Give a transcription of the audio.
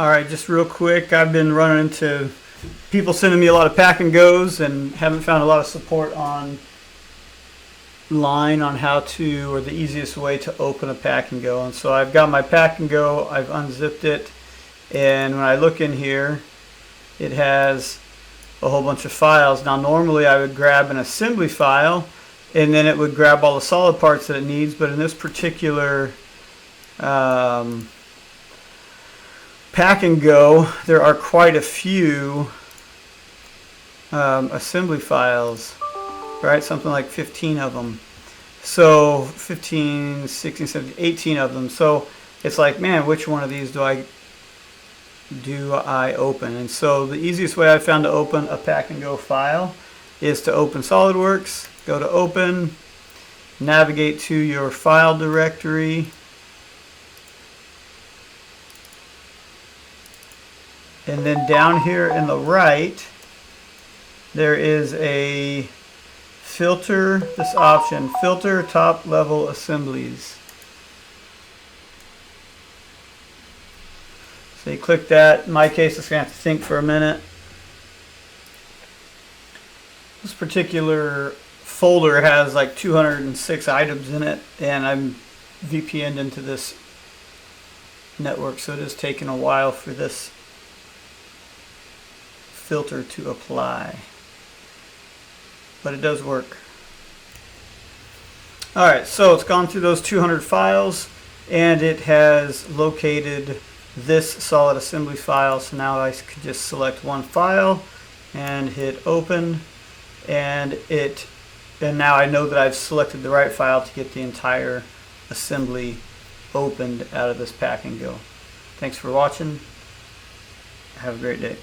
Alright, just real quick, I've been running into people sending me a lot of pack and goes and haven't found a lot of support online on how to, or the easiest way to open a pack and go. And so I've got my pack and go, I've unzipped it, and when I look in here, it has a whole bunch of files. Now normally I would grab an assembly file and then it would grab all the solid parts that it needs, but in this particular pack and go, there are quite a few assembly files, right? Something like 15 of them. So 15, 16, 17, 18 of them. So it's like, man, which one of these do I open? And so the easiest way I found to open a pack and go file is to open Solidsworks, go to open, navigate to your file directory, and then down here in the right there is a filter, this option, filter top level assemblies. So you click that. In my case, it's going to have to think for a minute. This particular folder has like 206 items in it, and I'm VPN'd into this network, so it is taking a while for this filter to apply. But it does work. Alright, so it's gone through those 200 files, and it has located this solid assembly file. So now I could just select one file and hit open, and now I know that I've selected the right file to get the entire assembly opened out of this pack and go. Thanks for watching. Have a great day.